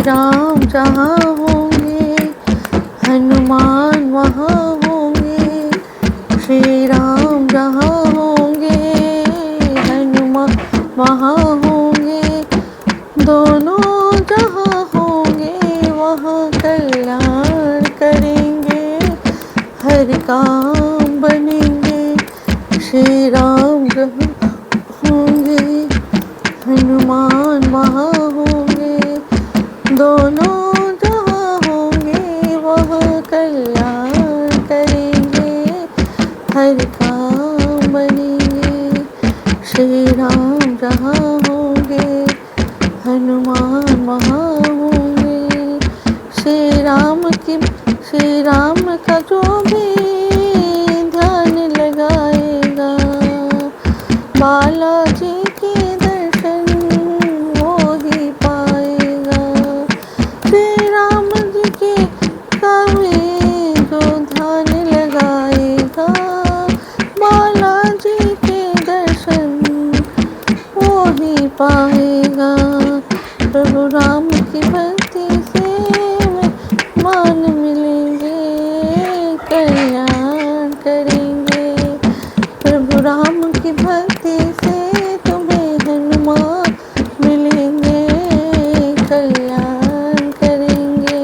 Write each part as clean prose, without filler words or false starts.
राम जहाँ होंगे हनुमान वहाँ होंगे। श्री राम जहाँ होंगे हनुमान वहाँ होंगे। दोनों जहाँ होंगे वहाँ कल्याण करेंगे, हर काम बनेंगे। श्री राम जहाँ होंगे हनुमान वहाँ होंगे। दोनों जहाँ होंगे वहाँ कल्याण करेंगे, हर काम बनेंगे। श्री राम जहाँ होंगे हनुमान वहाँ होंगे। श्री राम का जो भी ध्यान लगाएगा बालाजी के दर्शन वो ही पाएगा। श्री राम जी के कामे जो ध्यान लगाएगा बालाजी के दर्शन वो ही पाएगा। प्रभु राम की भक्ति से मान मिलेंगे, कल्याण करेंगे। प्रभु राम की भक्ति से तुम्हें हनुमान मिलेंगे, कल्याण करेंगे।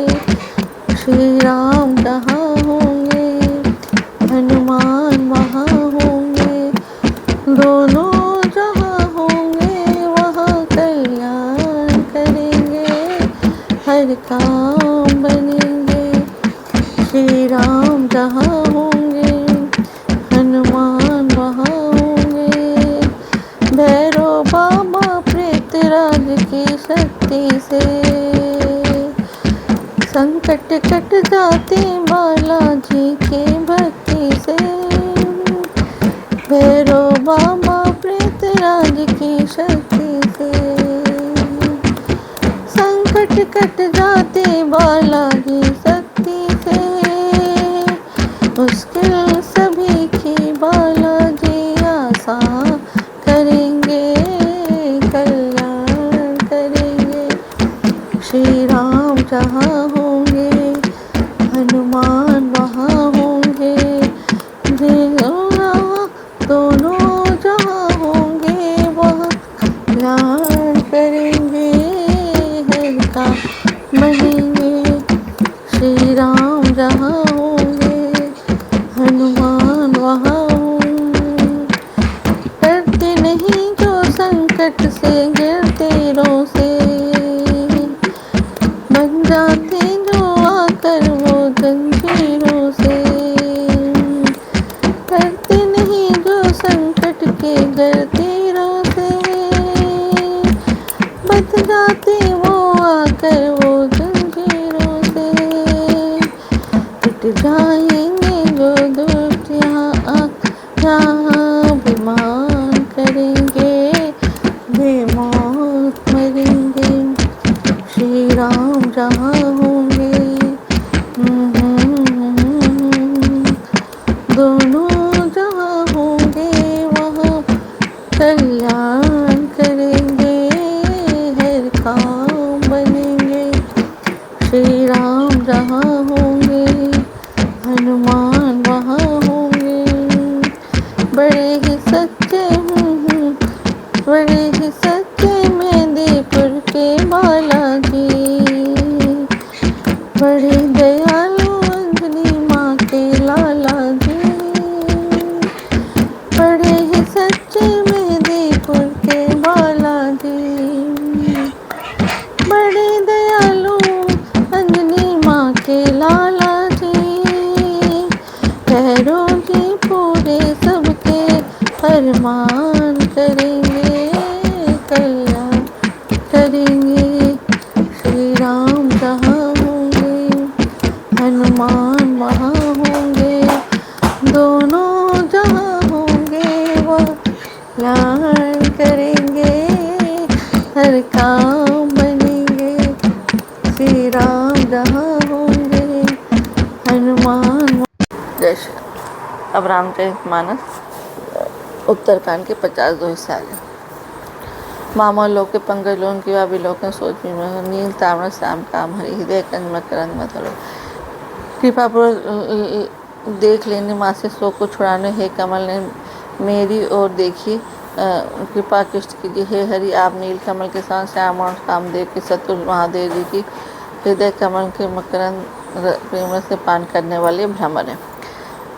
श्री राम जहाँ होंगे हनुमान वहाँ होंगे। दोनों जहाँ होंगे वहाँ कल्याण करेंगे, हर काम बनेंगे। श्री राम जहाँ होंगे हनुमान वहाँ होंगे। भैरव बाबा प्रेतराज की शक्ति से संकट कट जाते बालाजी के भक्ति से। भैरव बाबा प्रेतराज की शक्ति से संकट कट जाते बालाजी शक्ति से। मुश्किल सभी की बालाजी आसान करेंगे, कल्याण करेंगे। श्री राम जहाँ होंगे हनुमान वहाँ होंगे। दोनों जहाँ होंगे वहाँ कल्याण करेंगे, हर काम बनेंगे। श्री राम जहाँ होंगे हनुमान वहाँ होंगे। डरते नहीं जो संकट से गिरते रो से, बन जाते जो आकर वो जंजीरों से। डरते नहीं जो संकट के गिरते रो से, बच जाते वो आकर वो जंजीरों से। टूट जाएंगे जो दुष्ट यहाँ बीमार करेंगे, बेमौत मरेंगे। श्री राम जहाँ होंगे दोनों जहाँ होंगे वहाँ कल्याण करेंगे, हर काम बनेंगे। श्री राम जहाँ होंगे हनुमान वहाँ होंगे। बड़े ही सच्चे बड़े ही सच्चे मेदीपुर के बालाजी, बड़े दयालु अंजनी माँ के लाला जी। बड़े ही सच्चे मेदीपुर के बालाजी, बड़े दयालु अंजनी माँ के लाला जी। भैरव जी पूरे सबके फरमान करेंगे, कल्याण करेंगे। श्री राम जहाँ होंगे हनुमान वहाँ होंगे। दोनों जहाँ होंगे वह कल्याण करेंगे, हर काम बनेंगे। श्री राम जहाँ होंगे हनुमान। जय श्री राम। अब रामचरितमानस उत्तरकांड के 52 हिस्से आ गए। मामा लोके पंकज लोन की विलोकन सोच विमोहन नील ताम्र श्याम काम हरि हृदय कंज मकरंद मधुर कृपापूर्वक देख लेने माँ से शोक को छुड़ाने हे कमल ने मेरी ओर देखी कृपा कृष्ण कीजिए। हे हरि आप नील कमल के साथ श्याम और कामदेव के शत्रु महादेव जी की हृदय कमल के मकरंद प्रेम से पान करने वाले भ्रमर है।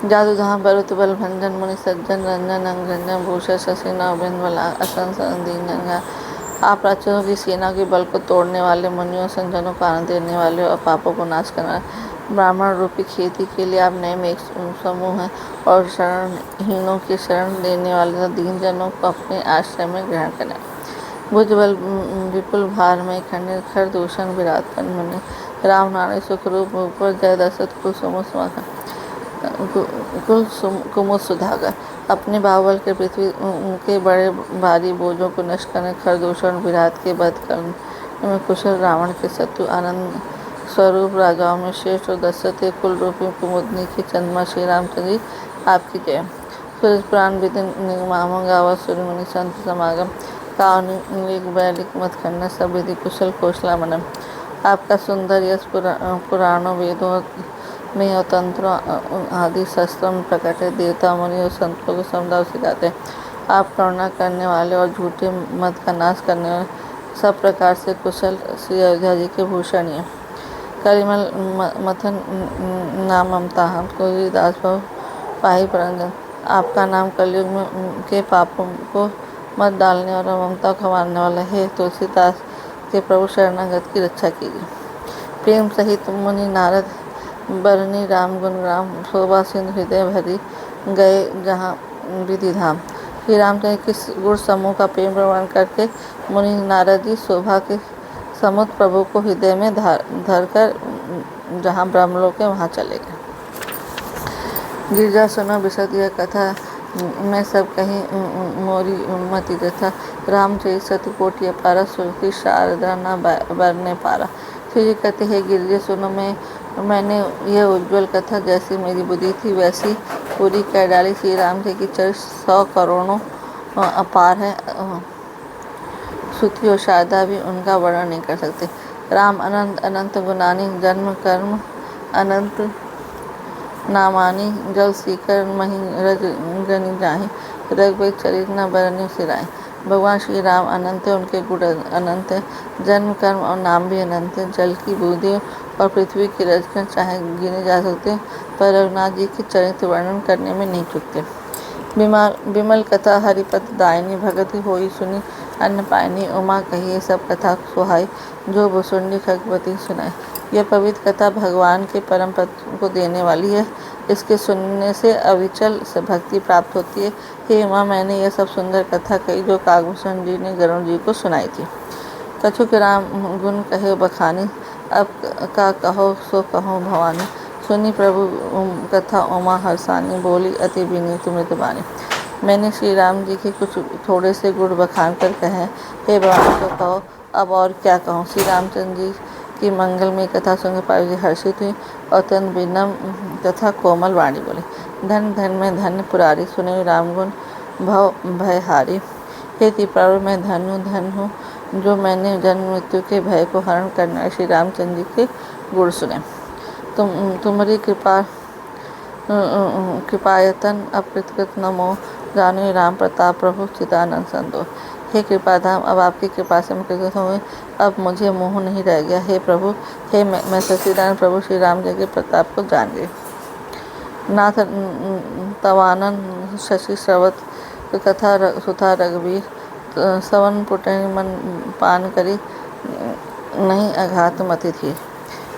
जादू धाम बरुत बल भंजन मुनि सज्जन रंजन अंग रंजन भूषण शशि नवबिंद बला असन दीन गंगा आप राक्षसों की सेना के बल को तोड़ने वाले मुनियों संजनों को आनंद देने वाले और पापों को नाश करने वाले ब्राह्मण रूपी खेती के लिए आप नए में एक समूह हैं और शरणहीनों की शरण देने वाले दीन जनों को अपने आश्रय में ग्रहण करें। भुज बल विपुल भार में खंडित खर दूषण विराटपन मुनि राम नारायण सुखरूप ऊपर जय दशरथ कुमुद सुधाकर अपने बाहुबल के पृथ्वी के बड़े भारी बोझों को नष्ट करने खरदूषण विराट के वध करने में कुशल रावण के शत्रु आनंद स्वरूप राजाओं में श्रेष्ठ और दशरथ कुल रूपी कुमुदनी की चंद्रमा श्री रामचंद्र जी आपकी जय। सूरज पुराण विदिन निगमाम गावा सूर्य मुनि संत समागम कावनिक बैलिक मत खन्ना सब विधि कुशल कौशला मनम आपका सुंदर यश पुराणों वेदों में और तंत्रों आदि शस्त्रों में प्रकट है। देवता मुनि और संतों को समझाव सिखाते हैं। आप करुणा करने वाले और झूठे मत का नाश करने वाले सब प्रकार से कुशल श्री अयोध्या जी के भूषण हैं। कलिमल मथन नाम ममता हम कोई दास भाव पाही परंजन आपका नाम कलयुग में के पापों को मत डालने और ममता को मारने वाला है। तुलसीदास के प्रभु शरणागत की रक्षा कीजिए। प्रेम सहित मुनि नारद बरनी राम गुण राम शोभा सिंधु हृदय भरी गए जहाँ विधि धाम। श्री रामचंद्र के गुण समूह का प्रेम प्रमाण करके मुनि नारद जी शोभा के समुद्र प्रभु को हृदय में धर कर जहाँ ब्रह्मलोक है वहाँ चले गए। गिरजा सुनो बिसत यह कथा मैं सब कहीं मोरी मति जथा रामचरित सतकोटि अपारा सुरति शारदा न बरने पारा। फिर ये कहते हैं गिरजे सुनो मैंने यह उज्ज्वल कथा जैसी मेरी बुद्धि थी वैसी पूरी कर डाली। श्री राम जी की चरित्र 100 करोड़ों अपार है। श्रुति और शारदा भी उनका वर्णन नहीं कर सकते। राम अनंत अनंत गुणानी जन्म कर्म अनंत नामानी जल सीकर मही रज गनि जाहि रघुवीर चरित न बरनी सिराए। भगवान श्री राम अनंत है, उनके गुण अनंत है, जन्म कर्म और नाम भी अनंत है। जल की बूंदें और पृथ्वी की रजकण चाहे गिने जा सकते पर रघुनाथ जी के चरित्र वर्णन करने में नहीं चुकते। विमल कथा हरिपत दायनी भगति होई सुनी अन्न पायनी उमा कहिए सब कथा सुहाई जो भुसुंडी खगवती सुनाए। यह पवित्र कथा भगवान के परम पद को देने वाली है। इसके सुनने से अविचल भक्ति प्राप्त होती है। हे उमा मैंने यह सब सुंदर कथा कही जो कागभूषण जी ने गरुड़ जी को सुनाई थी। कछुक राम गुण कहे बखानी अब का कहो सो कहो भवानी। सुनी प्रभु कथा उमा हरसानी बोली अति विनीत मृतबानी। मैंने श्री राम जी के कुछ थोड़े से गुण बखान कर कहे हे भगवान को कहो अब और क्या कहूँ। श्री रामचंद्र जी की मंगलमय कथा सुनकर पार्वती हर्षित हुई और तन विनम तथा कोमल वाणी बोली। धन धन में धन्य पुरारी सुने राम गुण भव भयहारी। हे त्रिपुरारी मैं धन हूँ जो मैंने जन्म मृत्यु के भय को हरण करने वाले श्री रामचंद्र जी के गुण सुने। तुम्हारी कृपायतन अप्रतिकृत नमो जानो राम प्रताप प्रभु चिदानंद संतो। हे कृपाधाम अब आपकी कृपा से मैं कृत हुए अब मुझे मोह नहीं रह गया। हे प्रभु हे मैं सच्चिदानंद प्रभु श्री राम जी के प्रताप को जान गई। नाथ तवानन शशि श्रवत कथा सुथा रघुवीर सवन पुटनि मन पान करी नहीं अघात मति थी।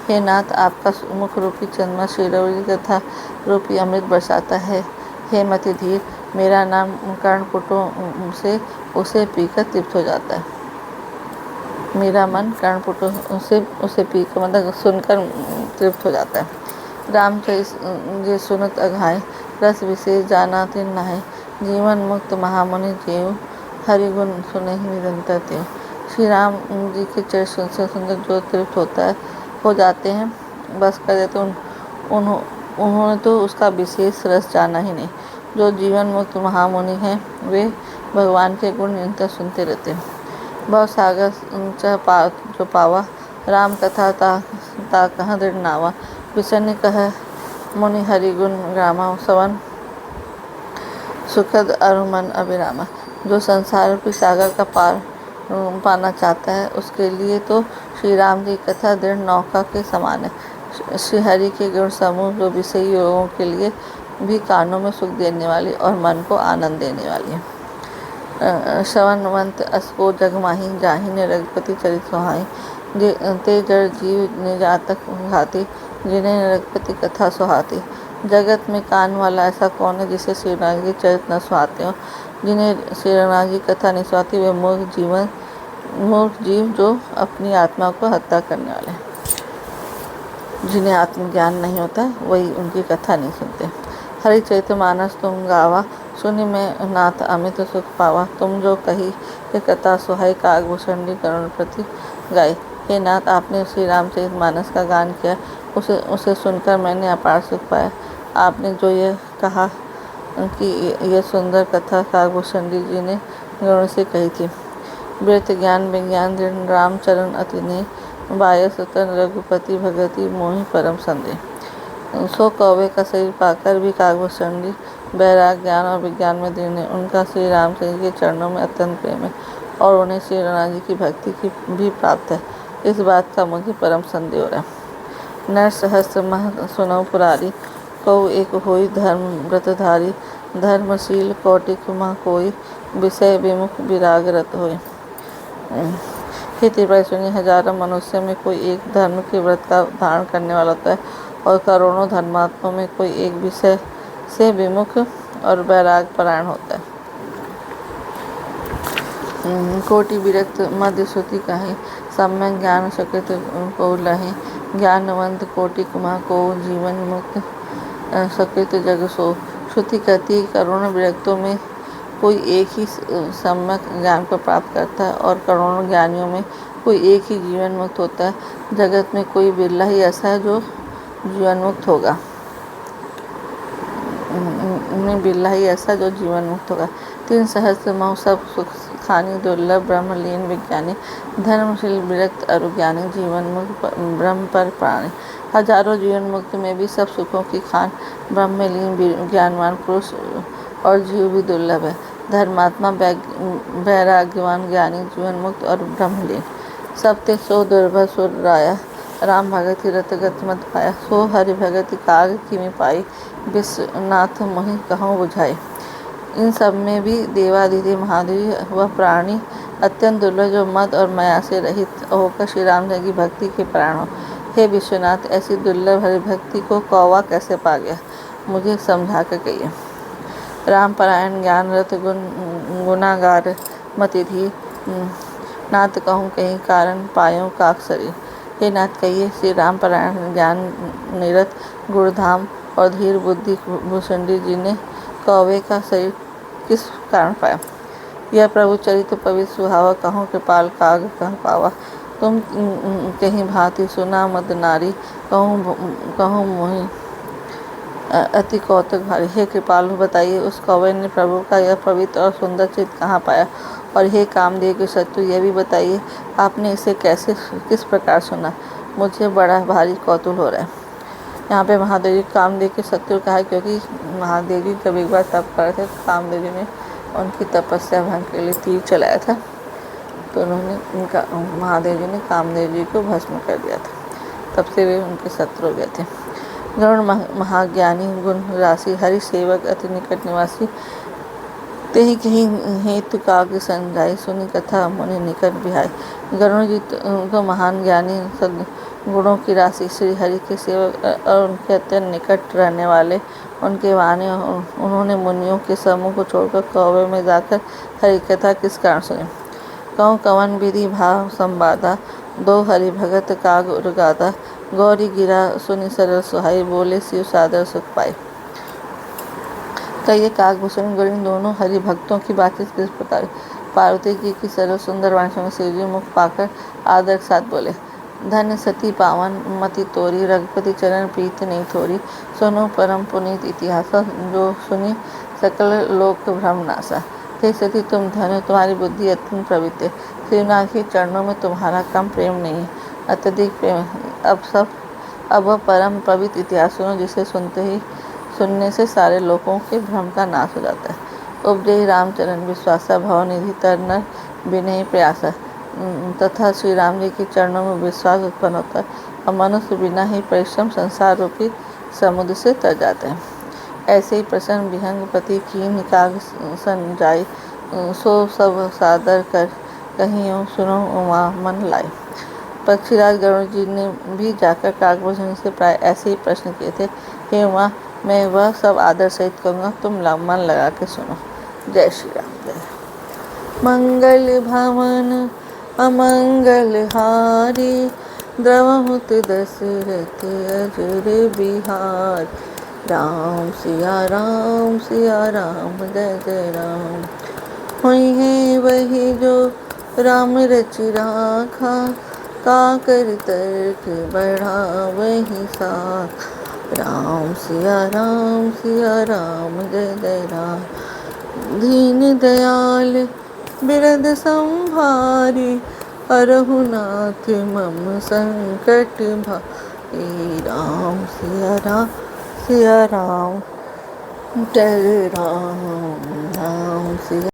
हे नाथ आपका मुख रूपी चंद्रमा श्री रघुवीर कथा रूपी अमृत बरसाता है। हे मति धीर मेरा नाम कर्णपुटों से उसे पीकर तृप्त हो जाता है। मेरा मन कर्णपुटों से उसे पीकर मतलब सुनकर तृप्त हो जाता है। रामचरित जे सुनत अघाय रस विशेष जाना तिन नहाय। जीवन मुक्त महामुनि जेव हरि गुण सुने ही निरंतर ते। श्री राम जी के चरित्र सुनकर जो तृप्त होता है हो जाते हैं बस कर देते उन्होंने तो उसका विशेष रस जाना ही नहीं। जो जीवन मुक्त महामुनि हैं वे भगवान के गुण निरंतर सुनते रहते हैं। भव सागर जो पावा, राम कथा ता कहाँ दृढ़ नावा। विसन्नि कह मुनि हरि गुण ग्रामा, सवन सुखद अरु मन अभिरामा। जो संसार रूपी सागर का पार पाना चाहता है, उसके लिए तो श्री राम जी कथा दृढ़ नौका के समान है। श्री हरि के गुण समूह जो विषयी लोगों के लिए भी कानों में सुख देने वाली और मन को आनंद देने वाली है। श्रवणवंत असको जग माही, जाहि ने रघुपति चरित सुहाई। ते जड़ जीव निजातक घाती, जिन्हें रघुपति कथा सुहाती। जगत में कान वाला ऐसा कौन है जिसे श्री राम जी चरित न सुहाते हो। जिन्हें श्री राम जी कथा नहीं सुहाती वे मूर्ख जीव जो अपनी आत्मा को हत्या करने वाले हैं। जिन्हें आत्मज्ञान नहीं होता वही उनकी कथा नहीं सुनते। हरिचरित मानस तुम गावा, सुनि में नाथ अमित सुख पावा। तुम जो कही ये कथा सुहाई, कागभूषणी करुण प्रति गाई। हे नाथ, आपने श्री रामचरित मानस का गान किया, उसे सुनकर मैंने अपार सुख पाया। आपने जो ये कहा कि यह सुंदर कथा कागभूषणी जी ने गरुड़ से कही थी। वृत ज्ञान विज्ञान दृढ़ राम चरण अति ने, बाय सुतन रघुपति भगति मोहि परम संदेह। सो कौवे का शरीर पाकर भी कागभूषणी बैराग ज्ञान और विज्ञान में दृढ़ है। उनका श्री रामचंद्र के चरणों में अत्यंत प्रेम है और उन्हें श्री राम जी की भक्ति की भी प्राप्त है। इस बात का मुझे परम संदेह हो रहा है। नर सहस्र मह सुनौ पुरारी, कौ एक होई धर्म व्रतधारी। धर्मशील कौटिक मह कोई, विषय विमुख विराग रत होय। हे त्रिपुरारी सुनिए, हजारों मनुष्य में कोई एक धर्म के व्रत का धारण करने वाला होता है और करोड़ों धर्मात्माओं में कोई एक विषय से विमुख और वैराग परायण होता है। कोटि विरक्त मध्य श्रुति कहीं, सम्यक ज्ञान सकृत को लहे। ज्ञानवंत कोटि कुमा को, जीवन मुक्त सकृत जग सो। श्रुति कहती है करोड़ों विरक्तों में कोई एक ही सम्यक ज्ञान को प्राप्त करता है और करोड़ों ज्ञानियों में कोई एक ही जीवन मुक्त होता है। जगत में कोई बिरला ही ऐसा है जो जीवन मुक्त होगा। बिरला ही ऐसा जो जीवन मुक्त होगा। 3 सहस्र मह सब सुख खानी, दुर्लभ ब्रह्मलीन विज्ञानी। धर्मशील विरक्त अरु ज्ञानी, जीवन मुक्त ब्रह्म पर प्राणी। हजारों जीवन मुक्त में भी सब सुखों की खान ब्रह्म में लीन ज्ञानवान पुरुष और जीव भी दुर्लभ है। धर्मात्मा वैराग्यवान ज्ञानी, जीवन मुक्त और ब्रह्मलीन। सबते सो दुर्भर सुर राया, राम भगति रत गति मत पाया। सो हरि भगति काग किमि पाई, विश्वनाथ मोहि कहूँ बुझाई। इन सब में भी देवादिदेव महादेव वह प्राणी अत्यंत दुर्लभ जो मद और माया से रहित होकर श्री राम जी की भक्ति के प्राण हो। हे विश्वनाथ, ऐसी दुर्लभ हरि भक्ति को कौवा कैसे पा गया, मुझे समझा कर कहिए। राम परायण ज्ञान रत गुनागार मति धीर, नाथ कहूँ कहीं कारण पायों काकसरी। हे नाथ, कहिए श्री राम परायण ज्ञान निरत गुणधाम और धीर बुद्धि भूषणी जी ने कौवे का शरीर किस कारण पाया। यह प्रभु चरित्र पवित्र सुहावा, कहूँ कृपाल काग कह पावा। तुम कहीं भांति सुना मद नारी, कहूँ मोहि अति कौतुक भारी। हे कृपालु, बताइए उस कौवे ने प्रभु का यह पवित्र और सुंदर चित्र कहाँ पाया। और हे कामदेव के शत्रु, यह भी बताइए आपने इसे कैसे किस प्रकार सुना, मुझे बड़ा भारी कौतूहल हो रहा है। यहाँ पे महादेव जी कामदेव के शत्रु कहा है क्योंकि महादेव जी जब एक बार तप कर रहे थे, कामदेव जी ने उनकी तपस्या भंग के लिए तीर चलाया था, तो उन्होंने महादेव जी ने कामदेव जी को भस्म कर दिया था। तब से वे उनके शत्रु हो गए थे। गरुड़ महाज्ञानी गुण राशि, हरि सेवक अति निकट निवासी। तेहि कहीं हेतु काग संजाई, सुनी कथा मुनि निकट बिहाई। गरुड़ जी तो महान ज्ञानी गुणों की राशि, श्री हरि के सेवक और उनके अत्यंत निकट रहने वाले उनके वाणी। उन्होंने मुनियों के समूह को छोड़कर कौवे में जाकर हरि कथा किस कारण सुनी। कहूँ कवन विधि भाव संवादा, दो हरि भगत काग उर्गादा। गौरी गिरा सुनि सरल सुहाई, बोले शिव सादर सुख पाई। कहिए कागभूषण गरुड़ दोनों हरि भक्तों की बातचीत किस प्रकार। पार्वती जी की सरल सुंदर वाणी में शिव जी मुख पाकर आदर के साथ बोले, धन्य सती पावन मति तोरी, रघुपति चरण प्रीति नहीं थोरी। सुनो परम पुनीत इतिहासा, जो सुनी सकल लोक भ्रम नासा। हे सती तुम धन्य, तुम्हारी बुद्धि अत्यंत प्रवृत्त है। शिवनाथ के चरणों में तुम्हारा कम प्रेम नहीं है, अत्यधिक प्रेम है। अब वह परम पवित्र इतिहास सुनो, जिसे सुनने से सारे लोगों के भ्रम का नाश हो जाता है। उपदेश रामचरण विश्वासा भवनिधि तरनर विनयी प्रयास तथा श्री राम जी के चरणों में विश्वास उत्पन्न होता है और मनुष्य बिना ही परिश्रम संसार रूपी समुद्र से तर जाते हैं। ऐसे ही प्रसन्न विहंग पति कीन काग सन जाय, सो सब सादर कर कहीं सुनो उमा मन लाए। पक्षीराज गरुड़ जी ने भी जाकर काकभूषण से प्राय ऐसे ही प्रश्न किए थे। हे उमा, मैं वह सब आदर सहित कहूँगा, तुम मन लगा के सुनो। जय श्री राम। जय मंगल भवन अमंगल हारी, द्रवहुत दशरथ अजर बिहार। राम सिया राम जय जय राम। हुई है वही जो राम रच राखा, काकर तर्क बढ़ा वही साख। राम सिया राम जय जय राम। दीन दयाल बिरद संभारी, हरहु नाथ मम संकट भारी। राम सिया राम जय राम। राम सिया